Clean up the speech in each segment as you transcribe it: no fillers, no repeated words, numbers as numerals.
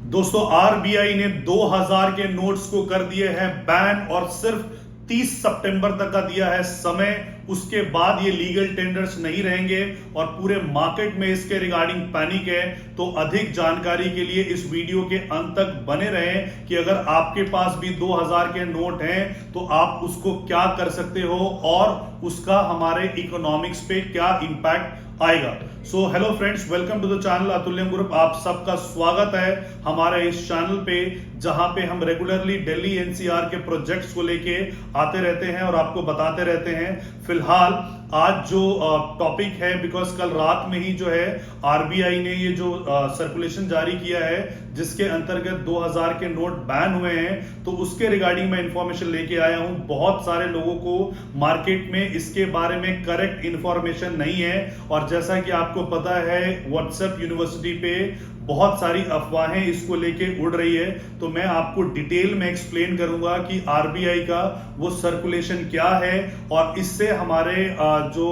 दोस्तों, आरबीआई ने 2000 के नोट्स को कर दिए हैं बैन और सिर्फ 30 सितंबर तक का दिया है समय। उसके बाद ये लीगल टेंडर्स नहीं रहेंगे और पूरे मार्केट में इसके रिगार्डिंग पैनिक है। तो अधिक जानकारी के लिए इस वीडियो के अंत तक बने रहें कि अगर आपके पास भी 2000 के नोट हैं तो आप उसको क्या कर सकते हो और उसका हमारे इकोनॉमिक्स पे क्या इंपैक्ट आएगा। So hello friends, welcome to the channel Atulyam group. आप सबका स्वागत है हमारे इस चैनल पे, जहां पे हम रेगुलरली दिल्ली एनसीआर के प्रोजेक्ट्स को लेके आते रहते हैं और आपको बताते रहते हैं। फिलहाल आज जो टॉपिक है, बिकॉज कल रात में ही जो है आरबीआई ने ये जो सर्कुलेशन जारी किया है जिसके अंतर्गत 2000 के नोट बैन हुए हैं, तो उसके रिगार्डिंग मैं इंफॉर्मेशन लेके आया हूं। बहुत सारे लोगों को मार्केट में इसके बारे में करेक्ट इंफॉर्मेशन नहीं है और जैसा कि आपको पता है व्हाट्सएप यूनिवर्सिटी पे बहुत सारी अफवाहें इसको लेके उड़ रही है। तो मैं आपको डिटेल में एक्सप्लेन करूंगा कि आरबीआई का वो सर्कुलेशन क्या है और इससे हमारे जो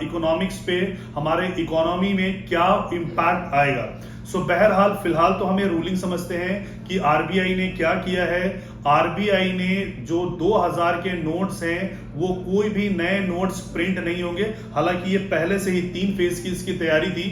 इकोनॉमिक्स पे, हमारे इकोनॉमी में क्या इंपैक्ट आएगा। सो बहरहाल फिलहाल तो हम ये रूलिंग समझते हैं कि आरबीआई ने क्या किया है। आरबीआई ने जो 2000 के नोट्स हैं वो कोई भी नए नोट्स प्रिंट नहीं होंगे। हालांकि ये पहले से ही 3 फेज की इसकी तैयारी थी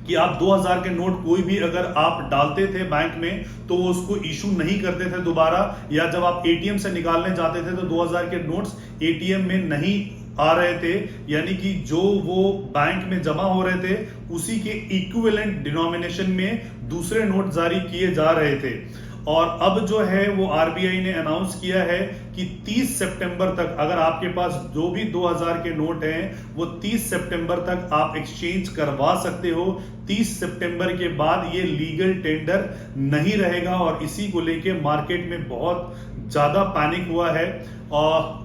कि आप 2000 के नोट कोई भी अगर आप डालते थे बैंक में तो वो उसको इशू नहीं करते थे दोबारा, या जब आप एटीएम से निकालने जाते थे तो 2000 के नोट्स एटीएम में नहीं आ रहे थे, यानी कि जो वो बैंक में जमा हो रहे थे उसी के इक्विवेलेंट डिनोमिनेशन में दूसरे नोट जारी किए जा रहे थे। और अब जो है वो आरबीआई ने अनाउंस किया है कि 30 सितंबर तक अगर आपके पास जो भी 2000 के नोट हैं वो 30 सितंबर तक आप एक्सचेंज करवा सकते हो। 30 सितंबर के बाद ये लीगल टेंडर नहीं रहेगा और इसी को लेके मार्केट में बहुत ज्यादा पैनिक हुआ है।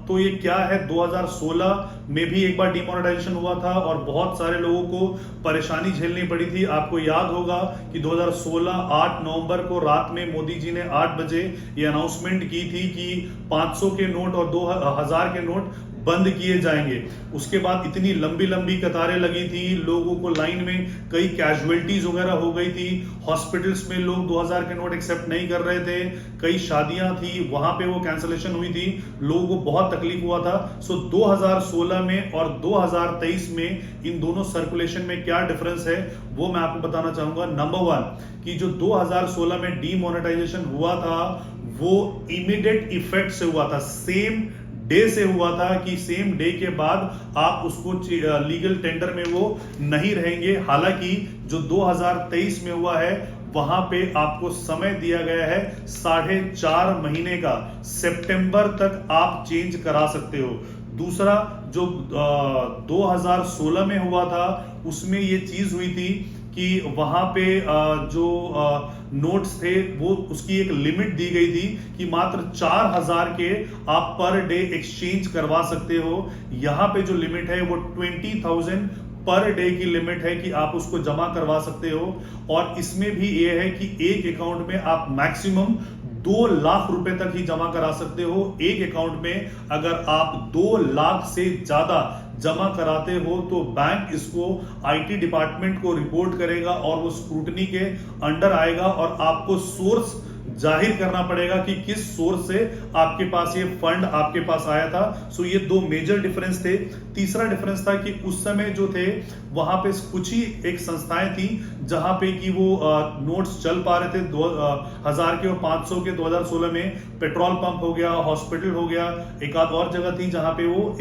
तो ये क्या है, 2016 में भी एक बार डिमोनेटाइजेशन हुआ था और बहुत सारे लोगों को परेशानी झेलनी पड़ी थी। आपको याद होगा कि 2016 8 नवंबर को रात में मोदी जी ने 8 बजे ये अनाउंसमेंट की थी कि 500 के नोट और 2000 के नोट बंद किए जाएंगे। उसके बाद इतनी लंबी लंबी कतारें लगी थी, लोगों को लाइन में कई कैजुअलिटीज वगैरह हो गई थी। हॉस्पिटल्स में लोग 2000 के नोट एक्सेप्ट नहीं कर रहे थे, कई शादियां थी वहां पे वो कैंसलेशन हुई थी, लोगों को बहुत तकलीफ हुआ था। सो 2016 में और 2023 में इन दोनों सर्कुलेशन में क्या डिफरेंस है वो मैं आपको बताना चाहूंगा। नंबर 1 कि जो 2016 में डीमोनेटाइजेशन हुआ था वो इमीडिएट इफेक्ट से हुआ था, सेम डे से हुआ था कि सेम डे के बाद आप उसको लीगल टेंडर में वो नहीं रहेंगे। हालांकि जो 2023 में हुआ है वहां पे आपको समय दिया गया है 4.5 महीने का, सितंबर तक आप चेंज करा सकते हो। दूसरा जो 2016 में हुआ था उसमें ये चीज हुई थी कि वहां पे जो नोट्स थे वो उसकी एक लिमिट दी गई थी कि मात्र 4000 के आप पर डे एक्सचेंज करवा सकते हो। यहां पे जो लिमिट है वो 20,000 पर डे की लिमिट है कि आप उसको जमा करवा सकते हो। और इसमें भी ये है कि एक अकाउंट में आप मैक्सिमम 2 लाख रुपए तक ही जमा करा सकते हो। एक अकाउंट में अगर आप 2 लाख से ज्यादा जमा कराते हो तो बैंक इसको आईटी डिपार्टमेंट को रिपोर्ट करेगा और वो स्क्रूटनी के अंडर आएगा और आपको सोर्स जाहिर करना पड़ेगा कि किस सोर्स से आपके पास ये फंड आपके पास आया था। सो ये 2 मेजर डिफरेंस थे। तीसरा डिफरेंस था कि उस समय जो थे वहां पे कुछ ही एक संस्थाएं थी जहां पे कि वो नोट्स चल पा रहे थे 2000 के और 500 के। 2016 में पेट्रोल पंप हो गया, हॉस्पिटल हो गया, एक आध और जगह थी जहां पे वो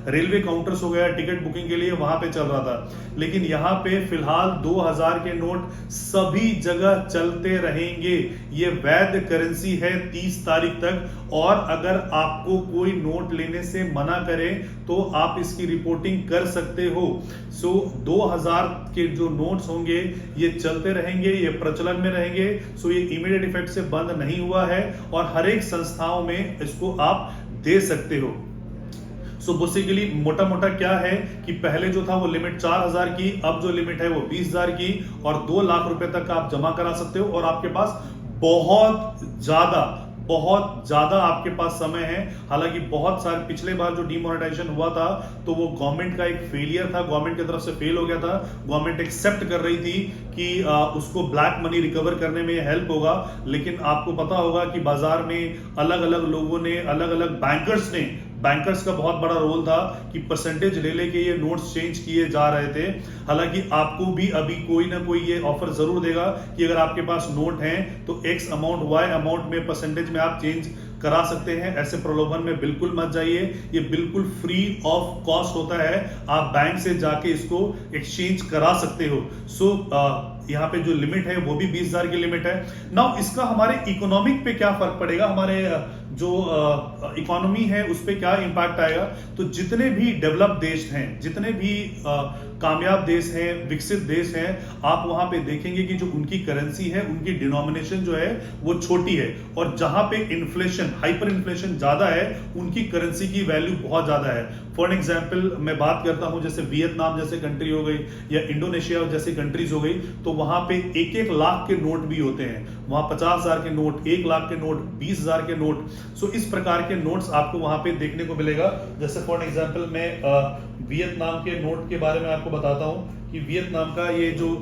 रेलवे काउंटर्स हो गया, टिकट बुकिंग के लिए वहां पे चल रहा था। लेकिन यहाँ पे फिलहाल 2000 के नोट सभी जगह चलते रहेंगे। ये वैध करेंसी है 30 तारीख तक, और अगर आपको कोई नोट लेने से मना करे तो आप इसकी रिपोर्टिंग कर सकते हो। सो 2000 के जो नोट्स होंगे ये चलते रहेंगे, ये प्रचलन में रहेंगे। सो ये इमीडिएट इफेक्ट से बंद नहीं हुआ है और हर एक संस्थाओं में इसको आप दे सकते हो। सो बेसिकली मोटा मोटा क्या है कि पहले जो था वो लिमिट 4000 की, अब जो लिमिट है वो 20,000 की और 2 लाख रुपए तक आप जमा करा सकते हो और आपके पास बहुत ज्यादा बहुत ज्यादा आपके पास समय है। हालांकि बहुत सारे पिछले बार जो डीमोनेटाइजेशन हुआ था तो वो गवर्नमेंट का एक फेलियर था, गवर्नमेंट की तरफ से फेल हो गया था। गवर्नमेंट एक्सेप्ट कर रही थी कि उसको ब्लैक मनी रिकवर करने में हेल्प होगा, लेकिन आपको पता होगा कि बाजार में अलग अलग लोगों ने, अलग अलग बैंकर्स का बहुत बड़ा रोल था कि परसेंटेज ले लेके ये नोट्स चेंज किए जा रहे थे। हालांकि आपको भी अभी कोई ना कोई ये ऑफर जरूर देगा कि अगर आपके पास नोट हैं तो एक्स अमाउंट वाई अमाउंट में परसेंटेज में आप चेंज करा सकते हैं। ऐसे प्रलोभन में बिल्कुल मत जाइए, ये बिल्कुल फ्री ऑफ कॉस्ट होता है, आप बैंक से जाके इसको एक्सचेंज करा सकते हो। सो यहाँ पे जो लिमिट है वो भी 20,000 की लिमिट है। नाउ इसका हमारे इकोनॉमिक पे क्या फर्क पड़ेगा, हमारे जो इकोनॉमी है उस पर क्या इंपैक्ट आएगा। तो जितने भी डेवलप देश हैं, जितने भी कामयाब देश हैं, विकसित देश हैं, आप वहां पे देखेंगे कि जो उनकी करेंसी है, उनकी डिनोमिनेशन जो है वो छोटी है, और जहां पे इन्फ्लेशन, हाइपर इन्फ्लेशन ज्यादा है, उनकी करेंसी की वैल्यू बहुत ज्यादा है। फॉर एग्जाम्पल मैं बात करता हूं, जैसे वियतनाम जैसे कंट्री हो गई या इंडोनेशिया जैसी कंट्रीज हो गई, तो वहां पे 1-1 लाख के नोट भी होते हैं, वहां 50,000 के नोट, 1 लाख के नोट, 20,000 के नोट। सो इस प्रकार के नोट्स आपको वहां पे देखने को मिलेगा। जैसे फॉर एग्जाम्पल मैं वियतनाम के नोट के बारे में आपको बताता हूं कि वियतनाम का ये जो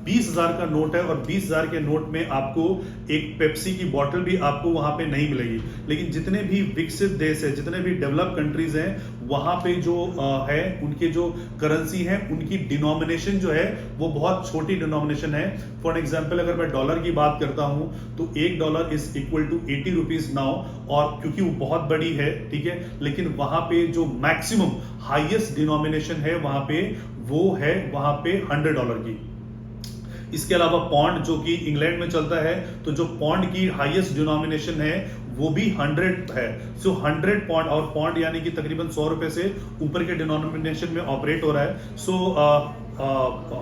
20,000 का नोट है, और 20,000 के नोट में आपको एक पेप्सी की बोतल भी आपको वहां पे नहीं मिलेगी। लेकिन जितने भी विकसित देश है, जितने भी डेवलप कंट्रीज हैं, वहां पे जो है उनके जो करेंसी है, उनकी डिनोमिनेशन जो है वो बहुत छोटी डिनोमिनेशन है। फॉर एग्जाम्पल अगर मैं डॉलर की बात करता हूं तो $1 is equal to 80 rupees now, और क्योंकि वो बहुत बड़ी है, ठीक है, लेकिन वहां पे जो मैक्सिमम हाईएस्ट डिनोमिनेशन है वहां पे, वो है वहां पे $100 की। इसके अलावा पॉन्ड जो कि इंग्लैंड में चलता है, तो जो पॉन्ड की हाईएस्ट डिनोमिनेशन है वो भी 100 है। सो 100 पॉन्ड, और पॉन्ड यानी कि तकरीबन 100 रुपए से ऊपर के डिनोमिनेशन में ऑपरेट हो रहा है। सो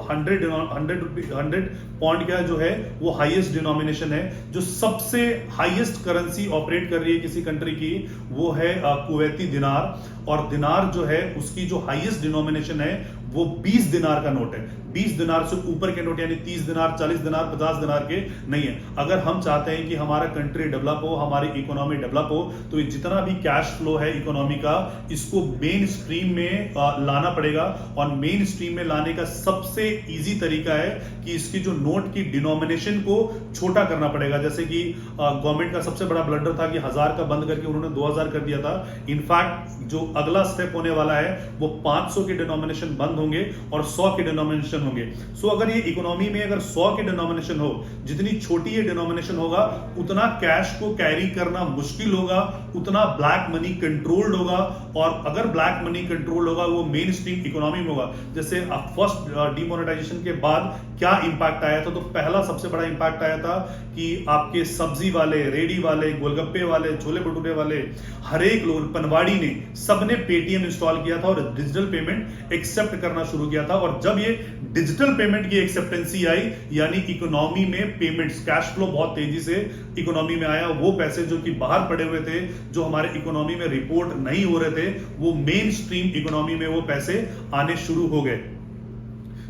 100 पॉन्ड का जो है वो हाईएस्ट डिनोमिनेशन है। जो सबसे हाईएस्ट करेंसी ऑपरेट कर रही है किसी कंट्री की, वो है कुवैती दिनार, और दिनार जो है उसकी जो हाईएस्ट डिनोमिनेशन है वो 20 दिनार का नोट है। 20 दिनार से ऊपर के नोट, यानी 30 दिनार, 40 दिनार, 50 दिनार के नहीं है। अगर हम चाहते हैं कि हमारा कंट्री डेवलप हो, हमारी इकोनॉमी डेवलप हो, तो ये जितना भी कैश फ्लो है इकोनॉमी का, इसको मेन स्ट्रीम में लाना पड़ेगा। और मेन स्ट्रीम में लाने का सबसे इजी तरीका है कि इसकी जो नोट की डिनोमिनेशन को छोटा करना पड़ेगा। जैसे कि गवर्नमेंट का सबसे बड़ा ब्लंडर था कि 1000 का बंद करके उन्होंने 2000 कर दिया था। इनफैक्ट जो अगला स्टेप होने वाला है वो 500 के डिनोमिनेशन बंद होंगे और 100 के डिनोमिनेशन होंगे। सो अगर ये इकोनॉमी में अगर 100 के डिनोमिनेशन हो, जितनी छोटी ये डिनोमिनेशन होगा, उतना कैश को कैरी करना मुश्किल होगा, उतना ब्लैक मनी कंट्रोल्ड होगा, और अगर ब्लैक मनी कंट्रोल होगा वो मेन स्ट्रीम इकोनॉमी में होगा। जैसे फर्स्ट डिमोनेटाइजेशन के बाद क्या इंपैक्ट आया था, तो पहला सबसे बड़ा इंपैक्ट आया था कि आपके सब्जी वाले, रेडी वाले, गोलगप्पे वाले, छोले भटूरे वाले, हर एक लोग, पनवाड़ी ने, सबने पेटीएम इंस्टॉल किया था और डिजिटल पेमेंट एक्सेप्ट करना शुरू किया था। और जब ये डिजिटल पेमेंट की एक्सेप्टेंसी आई, यानी इकोनॉमी में पेमेंट्स, कैश फ्लो बहुत तेजी से इकोनॉमी में आया। वो पैसे जो कि बाहर पड़े हुए थे, जो हमारे इकोनॉमी में रिपोर्ट नहीं हो रहे थे, वो मेन स्ट्रीम इकोनॉमी में वो पैसे आने शुरू हो गए।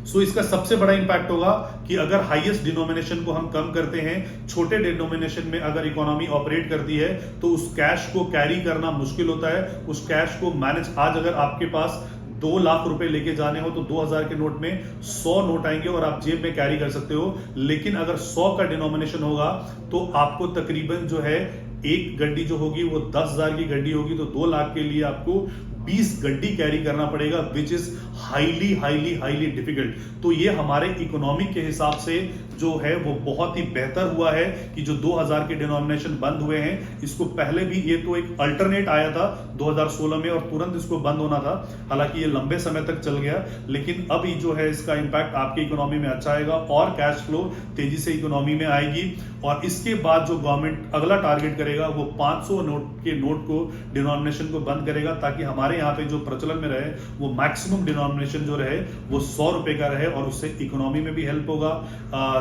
सो इसका सबसे बड़ा इंपैक्ट होगा कि अगर हाईएस्ट डिनोमिनेशन को हम कम करते हैं, छोटे डिनोमिनेशन में अगर इकोनॉमी ऑपरेट करती है, तो उस कैश को कैरी करना मुश्किल होता है, उस कैश को मैनेज। आज अगर आपके पास 2 लाख रुपए लेके जाने हो तो 2000 के नोट में 100 नोट आएंगे और आप जेब में कैरी कर सकते हो। लेकिन अगर 100 का डिनोमिनेशन होगा तो आपको तकरीबन जो है एक गड्डी जो होगी वो 10,000 की गड्डी होगी, तो 2 लाख के लिए आपको 20 गड्डी कैरी करना पड़ेगा, which is highly highly highly difficult. तो ये हमारे इकोनॉमिक के हिसाब से जो है वो बहुत ही बेहतर हुआ है कि जो 2000 के डिनोमिनेशन बंद हुए हैं। इसको पहले भी ये तो एक अल्टरनेट आया था 2016 में और तुरंत इसको बंद होना था, हालांकि ये लंबे समय तक चल गया, लेकिन अभी जो है इसका इंपैक्ट आपकी इकोनॉमी में अच्छा आएगा और कैश फ्लो तेजी से इकोनॉमी में आएगी। और इसके बाद जो गवर्नमेंट अगला टारगेट करेगा वो 500 नोट को डिनोमिनेशन को बंद करेगा, ताकि हमारे यहाँ पे जो प्रचलन में रहे वो मैक्सिमम डिनोमिनेशन जो रहे वो 100 रुपए का रहे, और उससे इकोनॉमी में भी हेल्प होगा।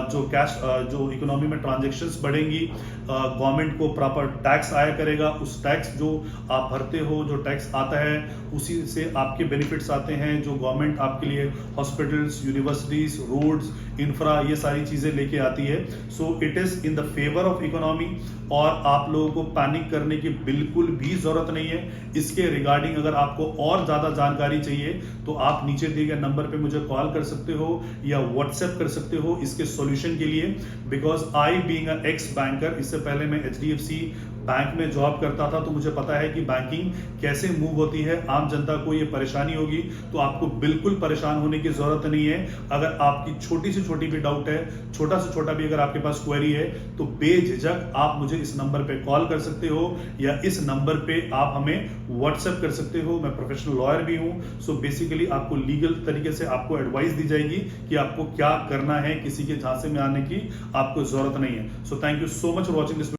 जो कैश, जो इकोनॉमी में ट्रांजैक्शंस बढ़ेंगी, गवर्नमेंट को प्रॉपर टैक्स आया करेगा, उस टैक्स जो आप भरते हो, जो टैक्स आता है उसी से आपके बेनिफिट्स आते हैं, जो गवर्नमेंट आपके लिए हॉस्पिटल्स, यूनिवर्सिटीज, रोड्स, इंफ्रा, ये सारी चीजें लेके आती है। So it is in the favour of economy और आप लोगों को पैनिक करने की बिल्कुल भी जरूरत नहीं है। इसके रिगार्डिंग अगर आपको और ज्यादा जानकारी चाहिए तो आप नीचे दिए गए नंबर पे मुझे कॉल कर सकते हो या व्हाट्सएप कर सकते हो इसके सॉल्यूशन के लिए। Because I being a x banker, इससे पहले मैं HDFC बैंक में जॉब करता था, तो मुझे पता है कि बैंकिंग कैसे मूव होती है। आम जनता को ये परेशानी होगी तो आपको बिल्कुल परेशान होने की जरूरत नहीं है। अगर आपकी छोटी से छोटी भी डाउट है, छोटा से छोटा भी अगर आपके पास क्वेरी है, तो बेझिझक आप मुझे इस नंबर पे कॉल कर सकते हो या इस नंबर पे आप हमें व्हाट्सएप कर सकते हो। मैं प्रोफेशनल लॉयर भी हूं। सो बेसिकली आपको लीगल तरीके से आपको एडवाइस दी जाएगी कि आपको क्या करना है। किसी के झांसे में आने की आपको जरूरत नहीं है। So thank you so much for watching this.